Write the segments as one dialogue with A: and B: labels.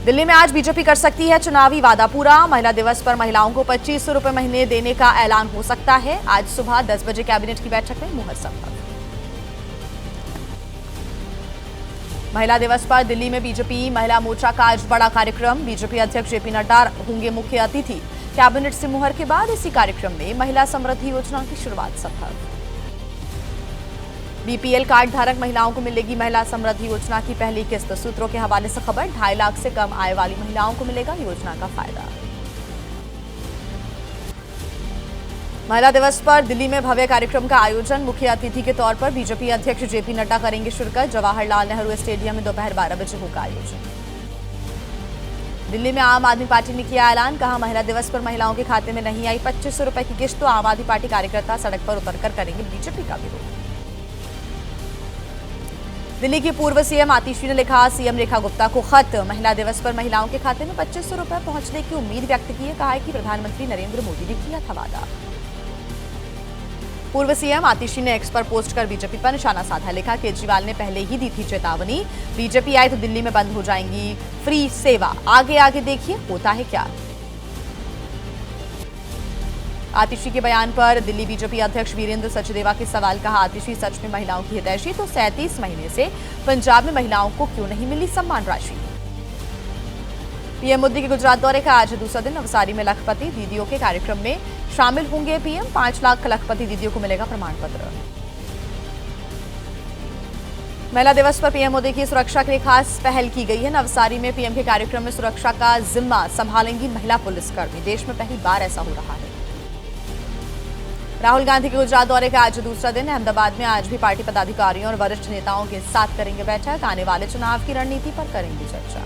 A: दिल्ली में आज बीजेपी कर सकती है चुनावी वादा पूरा। महिला दिवस पर महिलाओं को 2500 रुपए महीने देने का ऐलान हो सकता है। आज सुबह 10 बजे कैबिनेट की बैठक में मुहर संभव। महिला दिवस पर दिल्ली में बीजेपी महिला मोर्चा का आज बड़ा कार्यक्रम। बीजेपी अध्यक्ष जेपी नड्डा होंगे मुख्य अतिथि। कैबिनेट से मुहर के बाद इसी कार्यक्रम में महिला समृद्धि योजना की शुरुआत संभव। बीपीएल कार्ड धारक महिलाओं को मिलेगी महिला समृद्धि योजना की पहली किस्त। सूत्रों के हवाले से खबर, 2.5 लाख से कम आय वाली महिलाओं को मिलेगा योजना का फायदा। महिला दिवस पर दिल्ली में भव्य कार्यक्रम का आयोजन। मुख्य अतिथि के तौर पर बीजेपी अध्यक्ष जेपी नड्डा करेंगे शिरकत। जवाहरलाल नेहरू स्टेडियम में दोपहर 12 बजे होगा आयोजन। दिल्ली में आम आदमी पार्टी ने किया ऐलान, कहा महिला दिवस पर महिलाओं के खाते में नहीं आई 2500 रुपए की किस्त तो आम आदमी पार्टी कार्यकर्ता सड़क पर उतरकर करेंगे बीजेपी का विरोध। दिल्ली की पूर्व सीएम आतिशी ने लिखा सीएम रेखा गुप्ता को खत। महिला दिवस पर महिलाओं के खाते में 2500 रुपए पहुंचने की उम्मीद व्यक्त की है। कहा है कि प्रधानमंत्री नरेंद्र मोदी ने किया था वादा। पूर्व सीएम आतिशी ने एक्स पर पोस्ट कर बीजेपी पर निशाना साधा। लिखा केजरीवाल ने पहले ही दी थी चेतावनी, बीजेपी आए तो दिल्ली में बंद हो जाएंगी फ्री सेवा। आगे आगे देखिए होता है क्या। आतिशी के बयान पर दिल्ली बीजेपी अध्यक्ष वीरेंद्र सचदेवा के सवाल, कहा आतिशी सच में महिलाओं की हितैषी तो 37 महीने से पंजाब में महिलाओं को क्यों नहीं मिली सम्मान राशि। पीएम मोदी के गुजरात दौरे का आज दूसरा दिन। नवसारी में लखपति दीदियों के कार्यक्रम में शामिल होंगे पीएम। 5 लाख लखपति दीदियों को मिलेगा प्रमाण पत्र। महिला दिवस पर पीएम मोदी की सुरक्षा के लिए खास पहल की गई है। नवसारी में पीएम के कार्यक्रम में सुरक्षा का जिम्मा संभालेंगी महिला पुलिसकर्मी। देश में पहली बार ऐसा हो रहा है। राहुल गांधी के गुजरात दौरे का आज दूसरा दिन। अहमदाबाद में आज भी पार्टी पदाधिकारियों और वरिष्ठ नेताओं के साथ करेंगे बैठक। आने वाले चुनाव की रणनीति पर करेंगे चर्चा।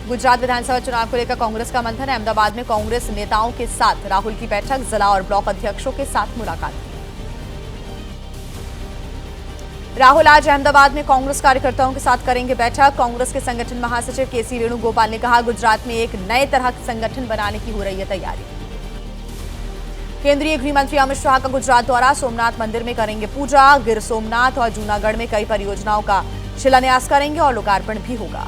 A: गुजरात विधानसभा चुनाव को लेकर कांग्रेस का मंथन। अहमदाबाद में कांग्रेस नेताओं के साथ राहुल की बैठक। जिला और ब्लॉक अध्यक्षों के साथ मुलाकात की। राहुल आज अहमदाबाद में कांग्रेस कार्यकर्ताओं के साथ करेंगे बैठक। कांग्रेस के संगठन महासचिव केसी वेणुगोपाल ने कहा गुजरात में एक नए तरह का संगठन बनाने की हो रही है तैयारी। केंद्रीय गृह मंत्री अमित शाह का गुजरात दौरा। सोमनाथ मंदिर में करेंगे पूजा। गिर सोमनाथ और जूनागढ़ में कई परियोजनाओं का शिलान्यास करेंगे और लोकार्पण भी होगा।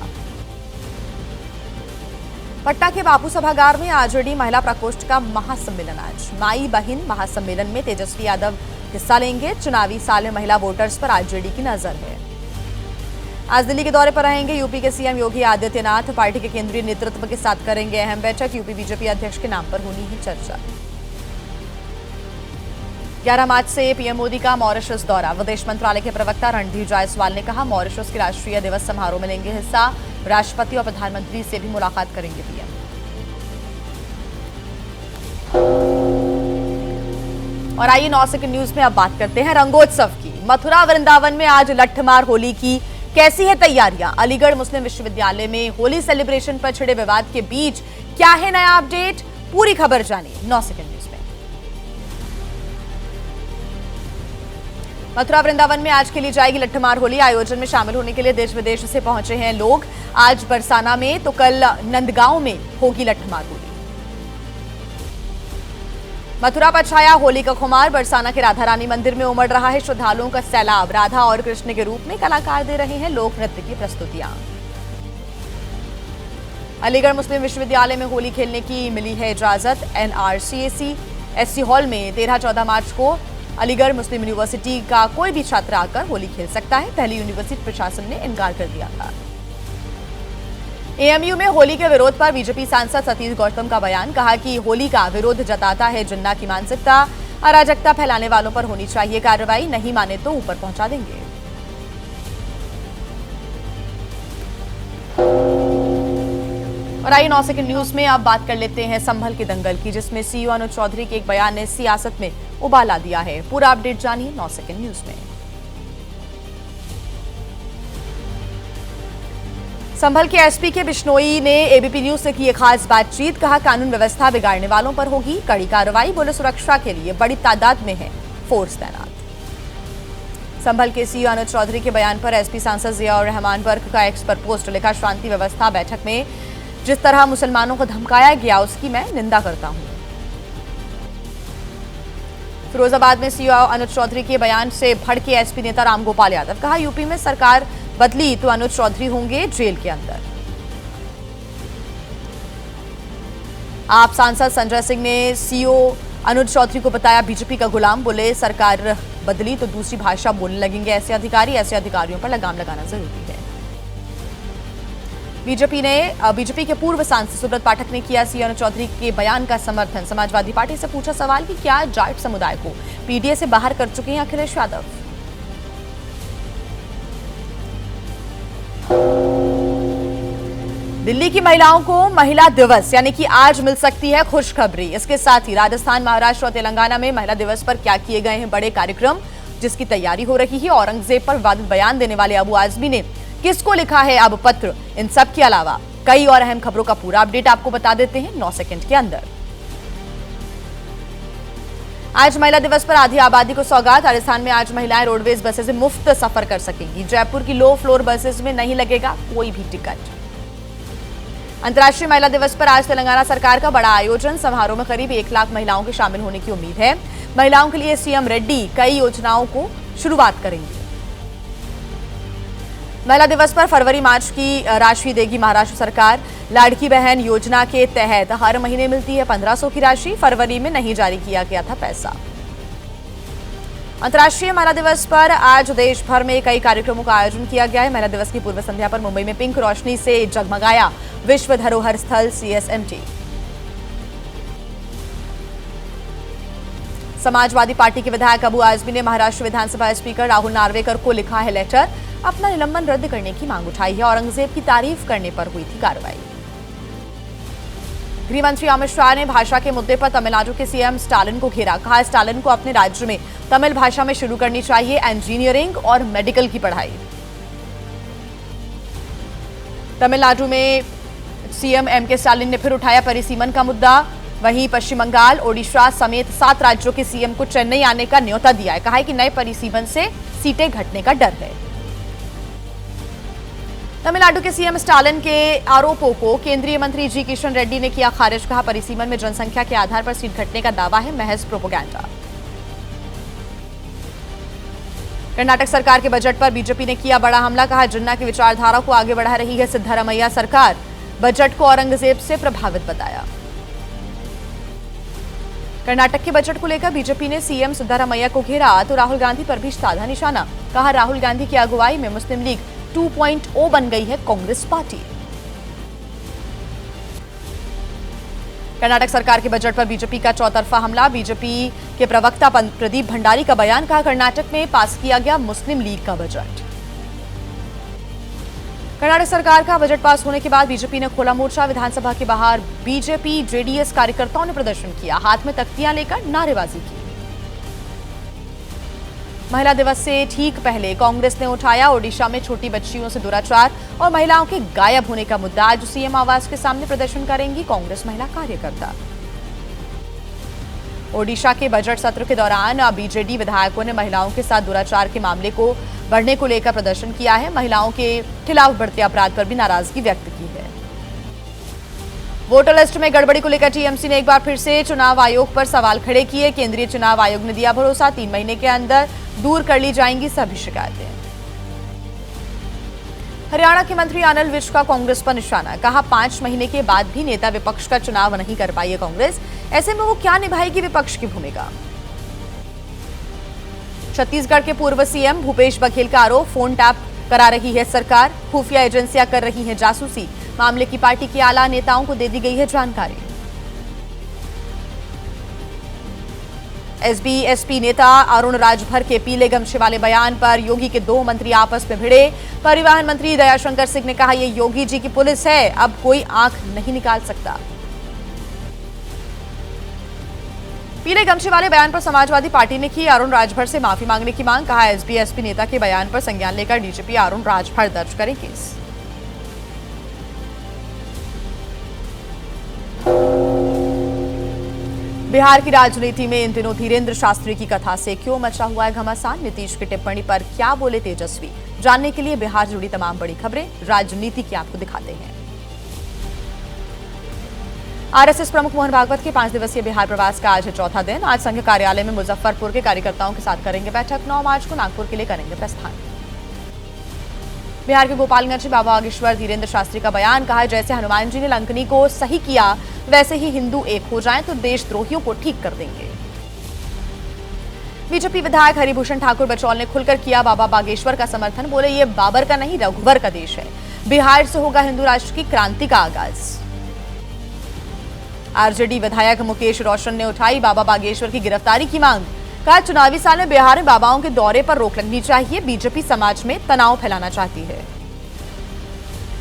A: पटना के बापू सभागार में आरजेडी महिला प्रकोष्ठ का महासम्मेलन। आज माई बहिन महासम्मेलन में तेजस्वी यादव हिस्सा लेंगे। चुनावी साल में महिला वोटर्स पर आरजेडी की नजर है। आज दिल्ली के दौरे पर रहेंगे यूपी के सीएम योगी आदित्यनाथ। पार्टी के केंद्रीय नेतृत्व के साथ करेंगे अहम बैठक। यूपी बीजेपी अध्यक्ष के नाम पर होनी है चर्चा। 11 मार्च से पीएम मोदी का मॉरिशस दौरा। विदेश मंत्रालय के प्रवक्ता रणधीर जायसवाल ने कहा मॉरिशस के राष्ट्रीय दिवस समारोह में लेंगे हिस्सा। राष्ट्रपति और प्रधानमंत्री से भी मुलाकात करेंगे पीएम। और आइए 9 सेकंड न्यूज में अब बात करते हैं रंगोत्सव की। मथुरा वृंदावन में आज लट्ठमार होली की कैसी है तैयारियां। अलीगढ़ मुस्लिम विश्वविद्यालय में होली सेलिब्रेशन पर छिड़े विवाद के बीच क्या है नया अपडेट, पूरी खबर जानिए 9 सेकंड न्यूज में। मथुरा वृंदावन में आज खेली जाएगी लट्ठमार होली। आयोजन में शामिल होने के लिए देश विदेश से पहुंचे हैं लोग। आज बरसाना में तो कल नंदगांव में होगी लट्ठमार होली। मथुरा पर छाया होली का खुमार। बरसाना के राधा रानी मंदिर में उमड़ रहा है श्रद्धालुओं का सैलाब। राधा और कृष्ण के रूप में कलाकार दे रहे हैं लोक नृत्य की प्रस्तुतियां। अलीगढ़ मुस्लिम विश्वविद्यालय में होली खेलने की मिली है इजाजत। एनआरसीएसी एससी हॉल में 13-14 मार्च को अलीगढ़ मुस्लिम यूनिवर्सिटी का कोई भी छात्र आकर होली खेल सकता है। पहले यूनिवर्सिटी प्रशासन ने इनकार कर दिया था। एएमयू में होली के विरोध पर बीजेपी सांसद सतीश गौतम का बयान। कहा कि होली का विरोध जताता है जिन्ना की मानसिकता। अराजकता फैलाने वालों पर होनी चाहिए कार्रवाई, नहीं माने तो ऊपर पहुंचा देंगे। और आइए 9 सेकंड न्यूज में अब बात कर लेते हैं संभल के दंगल की, जिसमें सीईओ अनुज चौधरी के एक बयान ने सियासत में उबाल ला दिया है। पूरा अपडेट जानिए 9 सेकंड न्यूज में। संभल के एसपी के बिश्नोई ने एबीपी न्यूज से की खास बातचीत। कहा कानून व्यवस्था बिगाड़ने वालों पर होगी कड़ी कार्रवाई। बोले सुरक्षा के लिए बड़ी तादाद में है फोर्स तैनात। संभल के सीईओ अनुज चौधरी के बयान पर एसपी सांसद जियाउर रहमान वर्क का एक्स पर पोस्ट। लिखा शांति व्यवस्था बैठक में जिस तरह मुसलमानों को धमकाया गया उसकी मैं निंदा करता हूं। फिरोजाबाद में सीईओ अनुज चौधरी के बयान से भड़के एसपी नेता रामगोपाल यादव। कहा यूपी में सरकार बदली तो अनुज चौधरी होंगे जेल के अंदर। आप सांसद संजय सिंह ने सीओ अनुज चौधरी को बताया बीजेपी का गुलाम। बोले सरकार बदली तो दूसरी भाषा बोलने लगेंगे ऐसे अधिकारी, ऐसे अधिकारियों पर लगाम लगाना जरूरी है। बीजेपी के पूर्व सांसद सुब्रत पाठक ने किया सीओ अनुज चौधरी के बयान का समर्थन। समाजवादी पार्टी से पूछा सवाल कि क्या जाट समुदाय को पीडीए से बाहर कर चुके हैं अखिलेश यादव। दिल्ली की महिलाओं को महिला दिवस यानी कि आज मिल सकती है खुशखबरी। इसके साथ ही राजस्थान, महाराष्ट्र और तेलंगाना में महिला दिवस पर क्या किए गए हैं बड़े कार्यक्रम, जिसकी तैयारी हो रही है। औरंगजेब पर विवादित बयान देने वाले अबू आजमी ने किसको लिखा है अब पत्र, इन सब के अलावा कई और अहम खबरों का पूरा अपडेट आपको बता देते हैं 9 सेकंड के अंदर। आज महिला दिवस पर आधी आबादी को सौगात। राजस्थान में आज महिलाएं रोडवेज बसें से मुफ्त सफर कर सकेंगी। जयपुर की लो फ्लोर बसेस में नहीं लगेगा कोई भी टिकट। अंतर्राष्ट्रीय महिला दिवस पर आज तेलंगाना सरकार का बड़ा आयोजन। समारोह में करीब 1 लाख महिलाओं के शामिल होने की उम्मीद है। महिलाओं के लिए सीएम रेड्डी कई योजनाओं को शुरुआत करेंगे। महिला दिवस पर फरवरी-मार्च की राशि देगी महाराष्ट्र सरकार। लाड़की बहन योजना के तहत हर महीने मिलती है 1500 की राशि। फरवरी में नहीं जारी किया गया था पैसा। अंतर्राष्ट्रीय महिला दिवस पर आज देश भर में कई कार्यक्रमों का आयोजन किया गया है। महिला दिवस की पूर्व संध्या पर मुंबई में पिंक रोशनी से जगमगाया विश्व धरोहर स्थल सीएसएमटी। समाजवादी पार्टी के विधायक अबू आजमी ने महाराष्ट्र विधानसभा स्पीकर राहुल नार्वेकर को लिखा है लेटर। अपना निलंबन रद्द करने की मांग उठाई है। औरंगजेब की तारीफ करने पर हुई थी कार्रवाई। गृह मंत्री अमित शाह ने भाषा के मुद्दे पर तमिलनाडु के सीएम स्टालिन को घेरा। कहा स्टालिन को अपने राज्य में तमिल भाषा में शुरू करनी चाहिए इंजीनियरिंग और मेडिकल की पढ़ाई। तमिलनाडु में सीएम एमके स्टालिन ने फिर उठाया परिसीमन का मुद्दा। वहीं पश्चिम बंगाल, ओडिशा समेत 7 राज्यों के सीएम को चेन्नई आने का न्योता दिया है। कहा है कि नए परिसीमन से सीटें घटने का डर है। तमिलनाडु के सीएम स्टालिन के आरोपों को केंद्रीय मंत्री जी किशन रेड्डी ने किया खारिज। कहा परिसीमन में जनसंख्या के आधार पर सीट घटने का दावा है, महज प्रोपेगेंडा। कर्नाटक सरकार के बजट पर बीजेपी ने किया बड़ा हमला। कहा जिन्ना की विचारधारा को आगे बढ़ा रही है सिद्धारमैया सरकार। बजट को औरंगजेब से प्रभावित बताया। कर्नाटक के बजट को लेकर बीजेपी ने सीएम सिद्धारमैया को घेरा तो राहुल गांधी पर भी साधा निशाना। कहा राहुल गांधी की अगुवाई में मुस्लिम लीग 2.0 बन गई है कांग्रेस पार्टी। कर्नाटक सरकार के बजट पर बीजेपी का चौतरफा हमला। बीजेपी के प्रवक्ता प्रदीप भंडारी का बयान। कहा कर्नाटक में पास किया गया मुस्लिम लीग का बजट। कर्नाटक सरकार का बजट पास होने के बाद बीजेपी ने खोला मोर्चा। विधानसभा के बाहर बीजेपी जेडीएस कार्यकर्ताओं ने प्रदर्शन किया। हाथ में तख्तियां लेकर नारेबाजी की। महिला दिवस से ठीक पहले कांग्रेस ने उठाया ओडिशा में छोटी बच्चियों से दुराचार और महिलाओं के गायब होने का मुद्दा। आज सीएम आवास के सामने प्रदर्शन करेंगी कांग्रेस महिला कार्यकर्ता। ओडिशा के बजट सत्र के दौरान बीजेडी विधायकों ने महिलाओं के साथ दुराचार के मामले को बढ़ने को लेकर प्रदर्शन किया है। महिलाओं के खिलाफ बढ़ते अपराध पर भी नाराजगी व्यक्त की है। वोटर लिस्ट में गड़बड़ी को लेकर टीएमसी ने एक बार फिर से चुनाव आयोग पर सवाल खड़े किए। केंद्रीय चुनाव आयोग ने दिया भरोसा 3 महीने के अंदर दूर कर ली जाएंगी सभी शिकायतें। हरियाणा के मंत्री अनिल विज का कांग्रेस पर निशाना। कहा 5 महीने के बाद भी नेता विपक्ष का चुनाव नहीं कर पाई है कांग्रेस। ऐसे में वो क्या निभाएगी विपक्ष की भूमिका। छत्तीसगढ़ के पूर्व सीएम भूपेश बघेल का आरोप। फोन टैप करा रही है सरकार। खुफिया एजेंसियां कर रही हैं जासूसी। मामले की पार्टी के आला नेताओं को दे दी गई है जानकारी। एसबी-एसपी नेता अरुण राजभर के पीले गमछे वाले बयान पर योगी के 2 मंत्री आपस में भिड़े। परिवहन मंत्री दयाशंकर सिंह ने कहा यह योगी जी की पुलिस है, अब कोई आंख नहीं निकाल सकता। पीले गमछे वाले बयान पर समाजवादी पार्टी ने की अरुण राजभर से माफी मांगने की मांग। कहा एसबी-एसपी नेता के बयान पर संज्ञान लेकर डीजीपी अरुण राजभर दर्ज करें केस। बिहार की राजनीति में इन दिनों धीरेन्द्र शास्त्री की कथा से क्यों मचा हुआ है घमासान। नीतीश की टिप्पणी पर क्या बोले तेजस्वी, जानने के लिए बिहार से जुड़ी तमाम बड़ी खबरें राजनीति की आपको दिखाते हैं। आरएसएस प्रमुख मोहन भागवत के 5 दिवसीय बिहार प्रवास का आज है चौथा दिन। आज संघ कार्यालय में मुजफ्फरपुर के कार्यकर्ताओं के साथ करेंगे बैठक। 9 मार्च को नागपुर के लिए करेंगे प्रस्थान। बिहार के गोपालगंज में बाबा बागेश्वर धीरेन्द्र शास्त्री का बयान। कहा जैसे हनुमान जी ने लंकनी को सही किया वैसे ही हिंदू एक हो जाएं तो देशद्रोहियों को ठीक कर देंगे। बीजेपी विधायक हरिभूषण ठाकुर बचौल ने खुलकर किया बाबा बागेश्वर का समर्थन। बोले ये बाबर का नहीं रघुवर का देश है, बिहार से होगा हिंदू राष्ट्र की क्रांति का आगाज। आरजेडी विधायक मुकेश रोशन ने उठाई बाबा बागेश्वर की गिरफ्तारी की मांग। कहा चुनावी साल में बिहार में बाबाओं के दौरे पर रोक लगनी चाहिए, बीजेपी समाज में तनाव फैलाना चाहती है।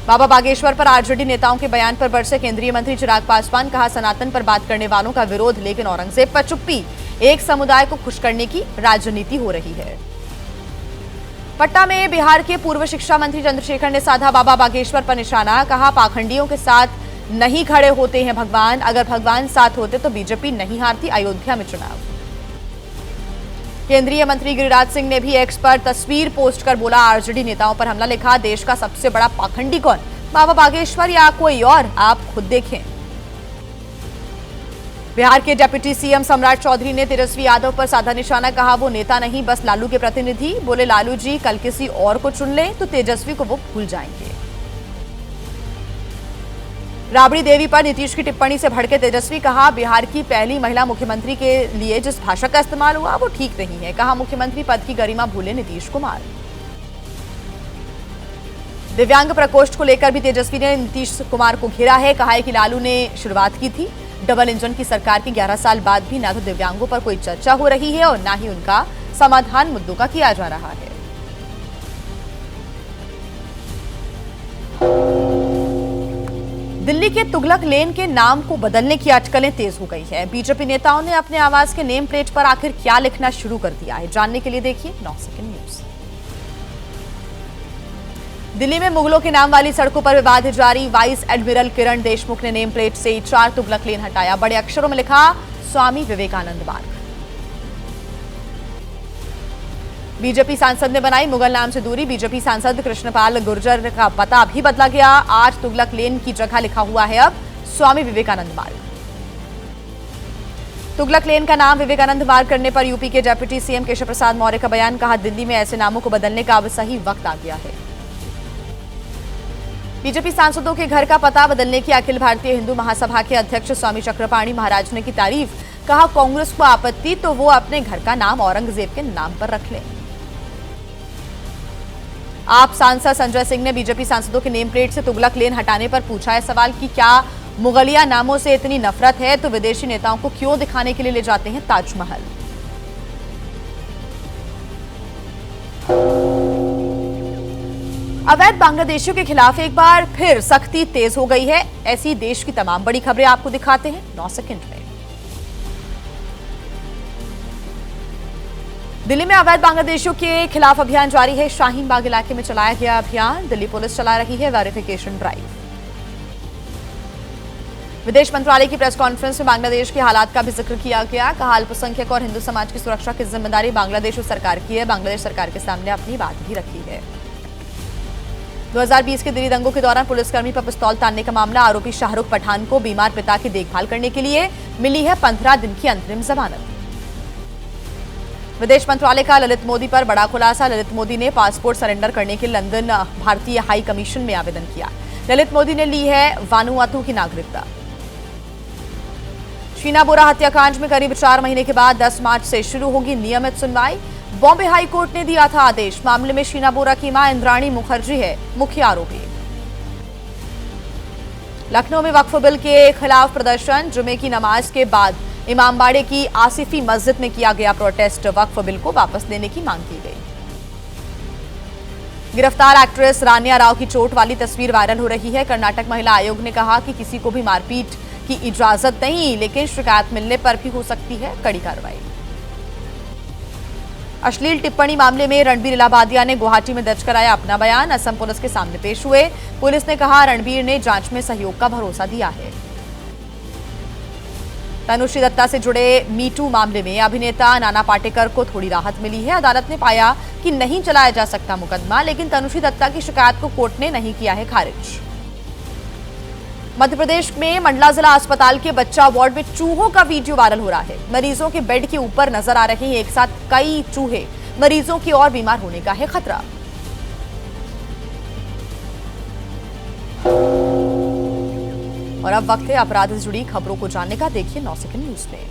A: बाबा बागेश्वर पर आरजेडी नेताओं के बयान पर बरसे केंद्रीय मंत्री चिराग पासवान। कहा सनातन पर बात करने वालों का विरोध, लेकिन औरंगजेब पर चुप्पी। एक समुदाय को खुश करने की राजनीति हो रही है। पटना में बिहार के पूर्व शिक्षा मंत्री चंद्रशेखर ने साधा बाबा बागेश्वर पर निशाना। कहा पाखंडियों के साथ नहीं खड़े होते हैं भगवान, अगर भगवान साथ होते तो बीजेपी नहीं हारती अयोध्या में चुनाव। केंद्रीय मंत्री गिरिराज सिंह ने भी एक्स पर तस्वीर पोस्ट कर बोला आरजेडी नेताओं पर हमला। लिखा देश का सबसे बड़ा पाखंडी कौन, बाबा बागेश्वर या कोई और, आप खुद देखें। बिहार के डिप्टी सीएम सम्राट चौधरी ने तेजस्वी यादव पर साधा निशाना। कहा वो नेता नहीं बस लालू के प्रतिनिधि। बोले लालू जी कल किसी और को चुन लें तो तेजस्वी को वो भूल जाएंगे। राबड़ी देवी पर नीतीश की टिप्पणी से भड़के तेजस्वी। कहा बिहार की पहली महिला मुख्यमंत्री के लिए जिस भाषा का इस्तेमाल हुआ वो ठीक नहीं है। कहा मुख्यमंत्री पद की गरिमा भूले नीतीश कुमार। दिव्यांग प्रकोष्ठ को लेकर भी तेजस्वी ने नीतीश कुमार को घेरा है। कहा है कि लालू ने शुरुआत की थी, डबल इंजन की सरकार के 11 साल बाद भी ना तो दिव्यांगों पर कोई चर्चा हो रही है और ना ही उनका समाधान मुद्दों का किया जा रहा है। दिल्ली के तुगलक लेन के नाम को बदलने की अटकलें तेज हो गई है। बीजेपी नेताओं ने अपने आवास के नेम प्लेट पर आखिर क्या लिखना शुरू कर दिया है, जानने के लिए देखिए 9 सेकंड न्यूज। दिल्ली में मुगलों के नाम वाली सड़कों पर विवाद जारी। वाइस एडमिरल किरण देशमुख ने नेम प्लेट से 4 तुगलक लेन हटाया। बड़े अक्षरों में लिखा स्वामी विवेकानंद मार्ग। बीजेपी सांसद ने बनाई मुगल नाम से दूरी। बीजेपी सांसद कृष्णपाल गुर्जर का पता भी बदला गया। 8 तुगलक लेन की जगह लिखा हुआ है अब स्वामी विवेकानंद मार्ग। तुगलक लेन का नाम विवेकानंद मार्ग करने पर यूपी के डिप्टी सीएम केशव प्रसाद मौर्य का बयान। कहा दिल्ली में ऐसे नामों को बदलने का अब सही वक्त आ गया है। बीजेपी सांसदों के घर का पता बदलने की अखिल भारतीय हिंदू महासभा के अध्यक्ष स्वामी चक्रपाणी महाराज ने की तारीफ। कहा कांग्रेस को आपत्ति तो वो अपने घर का नाम औरंगजेब के नाम पर रख लें। आप सांसद संजय सिंह ने बीजेपी सांसदों के नेम प्लेट से तुगलक लेन हटाने पर पूछा है सवाल कि क्या मुगलिया नामों से इतनी नफरत है तो विदेशी नेताओं को क्यों दिखाने के लिए ले जाते हैं ताजमहल। अवैध बांग्लादेशियों के खिलाफ एक बार फिर सख्ती तेज हो गई है। ऐसी देश की तमाम बड़ी खबरें आपको दिखाते हैं 9 सेकंड में। दिल्ली में अवैध बांग्लादेशियों के खिलाफ अभियान जारी है। शाहीन बाग इलाके में चलाया गया अभियान। दिल्ली पुलिस चला रही है वेरिफिकेशन ड्राइव। विदेश मंत्रालय की प्रेस कॉन्फ्रेंस में बांग्लादेश के हालात का भी जिक्र किया गया। कहा अल्पसंख्यक और हिंदू समाज की सुरक्षा की जिम्मेदारी बांग्लादेश सरकार की है। बांग्लादेश सरकार के सामने अपनी बात भी रखी है। 2020 के दिल्ली दंगों के दौरान पुलिसकर्मी पर पिस्तौल तानने का मामला। आरोपी शाहरुख पठान को बीमार पिता की देखभाल करने के लिए मिली है 15 दिन की अंतरिम जमानत। विदेश मंत्रालय का ललित मोदी पर बड़ा खुलासा। ललित मोदी ने पासपोर्ट सरेंडर करने के लंदन भारतीय हाई कमीशन में आवेदन किया। ललित मोदी ने ली है वानुआतू की नागरिकता। शीना बोरा हत्याकांड में करीब 4 महीने के बाद 10 मार्च से शुरू होगी नियमित सुनवाई। बॉम्बे हाई कोर्ट ने दिया था आदेश। मामले में शीना बोरा की मां इंद्राणी मुखर्जी है मुख्य आरोपी। लखनऊ में वक्फ बिल के खिलाफ प्रदर्शन। जुमे की नमाज के बाद इमामबाड़े की आसिफी मस्जिद में किया गया प्रोटेस्ट। वक्फ बिल को वापस लेने की मांग की गई। गिरफ्तार एक्ट्रेस रानिया राव की चोट वाली तस्वीर वायरल हो रही है। कर्नाटक महिला आयोग ने कहा कि किसी को भी मारपीट की इजाजत नहीं, लेकिन शिकायत मिलने पर भी हो सकती है कड़ी कार्रवाई। अश्लील टिप्पणी मामले में रणबीर इलाहाबादिया ने गुवाहाटी में दर्ज कराया अपना बयान। असम पुलिस के सामने पेश हुए। पुलिस ने कहा रणबीर ने जांच में सहयोग का भरोसा दिया है। तनुश्री दत्ता से जुड़े मीटू मामले में अभिनेता नाना पाटेकर को थोड़ी राहत मिली है। अदालत ने पाया कि नहीं चलाया जा सकता मुकदमा, लेकिन तनुश्री दत्ता की शिकायत को कोर्ट ने नहीं किया है खारिज। मध्य प्रदेश में मंडला जिला अस्पताल के बच्चा वार्ड में चूहों का वीडियो वायरल हो रहा है। मरीजों के बेड के ऊपर नजर आ रहे हैं एक साथ कई चूहे। मरीजों की और बीमार होने का है खतरा। और अब वक्त है अपराध से जुड़ी खबरों को जानने का। देखिए 9 सेकंड न्यूज में।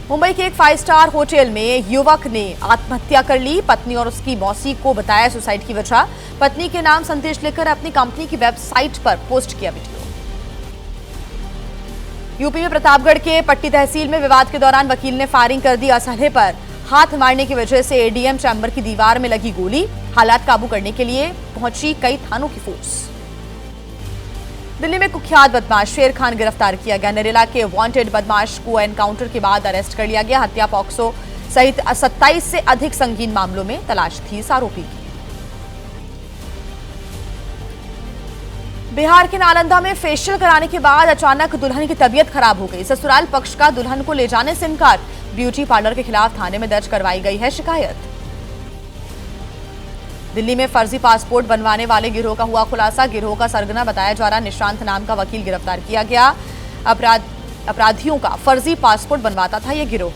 A: मुंबई के एक 5 स्टार होटल में युवक ने आत्महत्या कर ली। पत्नी और उसकी मौसी को बताया सुसाइड की वजह। पत्नी के नाम संदेश लिखकर अपनी कंपनी की वेबसाइट पर पोस्ट किया वीडियो। यूपी में प्रतापगढ़ के पट्टी तहसील में विवाद के दौरान वकील ने फायरिंग कर दी। असलहे पर हाथ मारने की वजह से एडीएम चैम्बर की दीवार में लगी गोली। हालात काबू करने के लिए पहुंची कई थानों की फोर्स। दिल्ली में कुख्यात बदमाश शेर खान गिरफ्तार किया गया। नरेला के वांटेड बदमाश को एनकाउंटर के बाद अरेस्ट कर लिया गया। हत्या, पॉक्सो सहित 27 से अधिक संगीन मामलों में तलाश थी इस आरोपी की। बिहार के नालंदा में फेशियल कराने के बाद अचानक दुल्हन की तबीयत खराब हो गई। ससुराल पक्ष का दुल्हन को ले जाने से इनकार। ब्यूटी पार्लर के खिलाफ थाने में दर्ज करवाई गई है शिकायत। दिल्ली में फर्जी पासपोर्ट बनवाने वाले गिरोह का हुआ खुलासा। गिरोह का सरगना बताया जा रहा निशांत नाम का वकील गिरफ्तार किया गया। अपराधियों का फर्जी पासपोर्ट बनवाता था यह गिरोह।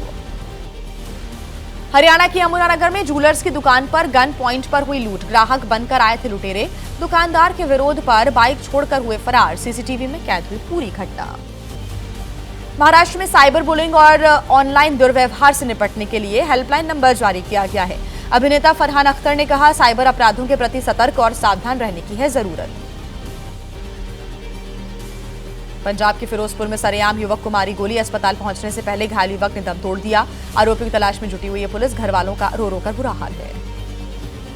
A: हरियाणा के यमुनानगर में जूलर्स की दुकान पर गन पॉइंट पर हुई लूट। ग्राहक बनकर आए थे लुटेरे। दुकानदार के विरोध पर बाइक छोड़कर हुए फरार। सीसीटीवी में कैद हुई पूरी घटना। महाराष्ट्र में साइबर बुलिंग और ऑनलाइन दुर्व्यवहार से निपटने के लिए हेल्पलाइन नंबर जारी किया गया है। अभिनेता फरहान अख्तर ने कहा, साइबर अपराधों के प्रति सतर्क और सावधान रहने की है जरूरत। पंजाब के फिरोजपुर में सरेआम युवक को मारी गोली। अस्पताल पहुंचने से पहले घायल युवक ने दम तोड़ दिया। आरोपी की तलाश में जुटी हुई है पुलिस। घर वालों का रो रो कर बुरा हाल है।